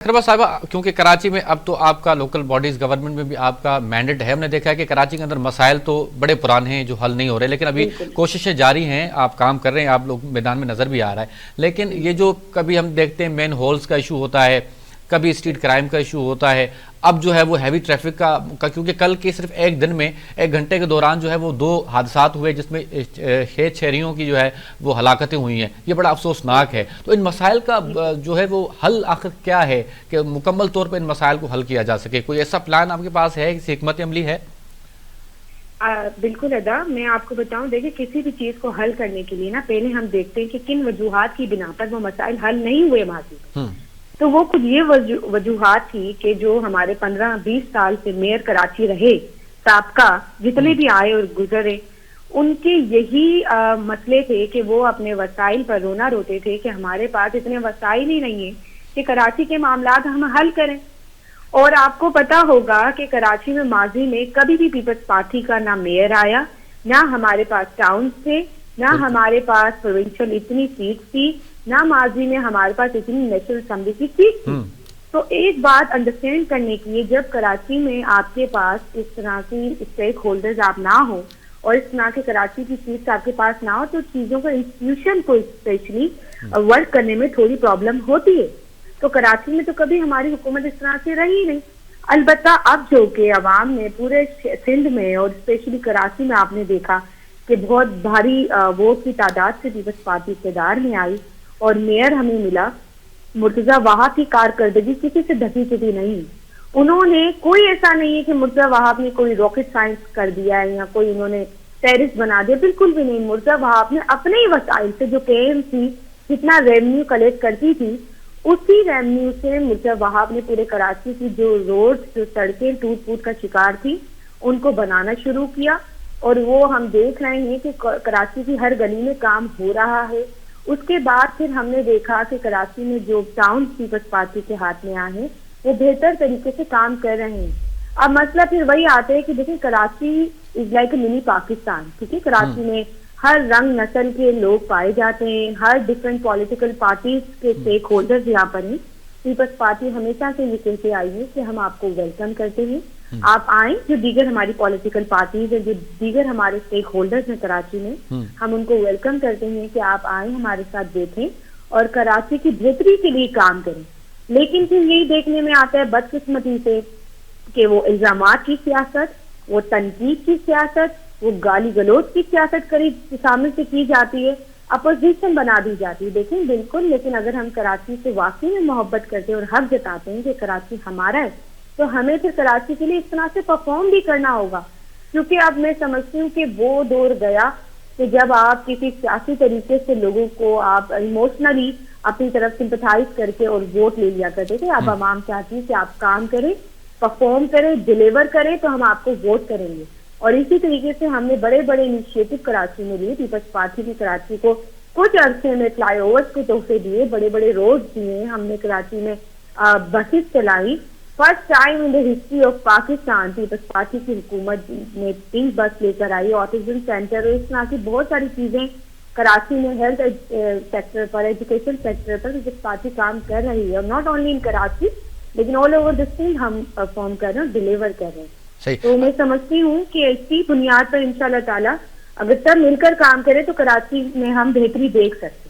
खैरबा साहिबा, क्योंकि कराची में अब तो आपका लोकल बॉडीज गवर्नमेंट में भी आपका मैंडेट है। हमने देखा है कि कराची के अंदर मसाइल तो बड़े पुराने हैं जो हल नहीं हो रहे, लेकिन अभी बिल्कुल। कोशिशें जारी हैं, आप काम कर रहे हैं, आप लोग मैदान में नजर भी आ रहा है। लेकिन ये जो कभी हम देखते हैं मैन होल्स का इशू होता है, कभी स्ट्रीट क्राइम का इशू होता है, अब जो है वो हैवी ट्रैफिक का क्योंकि कल के सिर्फ एक दिन में 1 घंटे के दौरान जो है वो 2 हादसात हुए जिसमें 6 शहरियों की जो है वो हलाकतें हुई हैं। ये बड़ा अफसोसनाक है। तो इन मसाइल का जो है वो हल आखिर क्या है कि मुकम्मल तौर पर इन मसाइल को हल किया जा सके? कोई ऐसा प्लान आपके पास है, किसी हिकमत अमली है? बिल्कुल अदा, मैं आपको बताऊं, देखिए किसी भी चीज को हल करने के लिए ना पहले हम देखते हैं कि किन वजूहात की बिना पर वो मसाइल हल नहीं हुए माजी में। तो वो खुद ये वजूहात थी कि जो हमारे 15-20 साल से मेयर कराची रहे साबका, जितने भी आए और गुजरे, उनके यही मसले थे कि वो अपने वसाइल पर रोना रोते थे कि हमारे पास इतने वसाइल ही नहीं है कि कराची के मामलात हम हल करें। और आपको पता होगा कि कराची में माजी में कभी भी पीपल्स पार्टी का ना मेयर आया, ना हमारे पास टाउन थे, ना हमारे पास प्रोविंशियल इतनी सीट थी, ना माजी में हमारे पास इतनी नेशनल असेंबली की सीट थी। तो एक बात अंडरस्टैंड करने की है, जब कराची में आपके पास इस तरह की स्टेक होल्डर्स आप ना हो और इस तरह के कराची की सीट्स आपके पास ना हो, तो चीजों को, इंस्टीट्यूशन को स्पेशली वर्क करने में थोड़ी प्रॉब्लम होती है। तो कराची में तो कभी हमारी हुकूमत इस तरह से रही नहीं। अलबत्ता अब जो कि अवाम ने पूरे सिंध में और स्पेशली कराची में आपने देखा कि बहुत भारी वोट की तादाद से पीपल्स पार्टी इक़्तिदार में आई और मेयर हमें मिला। मुर्तजा वहाब की कारकर्दगी किसी से ढकी चुकी नहीं। उन्होंने, कोई ऐसा नहीं है कि मुर्तजा वहाब ने कोई रॉकेट साइंस कर दिया है या कोई उन्होंने टेररिस्ट बना दिया, बिल्कुल भी नहीं। मुर्तजा वहाब ने अपने ही वसाइल से, जो KMC जितना रेवेन्यू कलेक्ट करती थी, उसी रेवेन्यू से मुर्तजा वहाब ने पूरे कराची की जो रोड, जो सड़कें टूट फूट का शिकार थी, उनको बनाना शुरू किया। और वो हम देख रहे हैं कि कराची की हर गली में काम हो रहा है। उसके बाद फिर हमने देखा कि कराची में जो टाउन पीपल्स पार्टी के हाथ में आए हैं वो बेहतर तरीके से काम कर रहे हैं। अब मसला फिर वही आता है कि देखिए, Karachi is like a mini Pakistan. ठीक है, कराची में हर रंग नस्ल के लोग पाए जाते हैं, हर डिफरेंट पॉलिटिकल पार्टीज के स्टेक होल्डर्स यहाँ पर हैं। पीपल्स पार्टी हमेशा से ये कहते आई है कि हम आपको वेलकम करते हैं, आप आए। जो दीगर हमारी पॉलिटिकल पार्टीज है, जो दीगर हमारे स्टेक होल्डर्स हैं कराची में, हम उनको वेलकम करते हैं कि आप आए, हमारे साथ बैठें और कराची की बेहतरी के लिए काम करें। लेकिन फिर यही देखने में आता है बदकिस्मती से कि वो इल्जामात की सियासत, वो तनकीद की सियासत, वो गाली गलौज की सियासत करीब सामने से की जाती है, अपोजिशन बना दी जाती है। देखें, बिल्कुल, लेकिन अगर हम कराची से वाकई में मोहब्बत करते हैं और हक जताते हैं कि कराची हमारा है, तो हमें फिर कराची के लिए इस तरह से परफॉर्म भी करना होगा। क्योंकि अब मैं समझती हूँ कि वो दौर गया कि जब आप किसी सियासी तरीके से लोगों को आप इमोशनली अपनी तरफ सिंपथाइज करके और वोट ले लिया करते थे। अब आवाम चाहती है कि आप काम करें, परफॉर्म करें, डिलीवर करें, तो हम आपको वोट करेंगे। और इसी तरीके से हमने बड़े बड़े इनिशिएटिव कराची में लिए। पीपल्स पार्टी ने कराची को कुछ अरसे में फ्लाईओवर्स के तोहफे दिए, बड़े बड़े रोड दिए, हमने कराची में बसेस चलाई। First time in the history of Pakistan Peoples Party की हुकूमत ने पिंक बस लेकर आई, ऑटिज्म सेंटर और इस तरह की बहुत सारी चीजें कराची में हेल्थ सेक्टर पर, एजुकेशन सेक्टर पर पीपल्स पार्टी काम कर रही है। और नॉट ओनली इन कराची लेकिन ऑल ओवर द सिंध हम परफॉर्म कर रहे हैं, डिलीवर कर रहे हैं। तो मैं समझती हूँ कि इसी बुनियाद पर इंशाल्लाह ताला अगर सब मिलकर काम करें तो कराची में हम बेहतरी देख सकते हैं।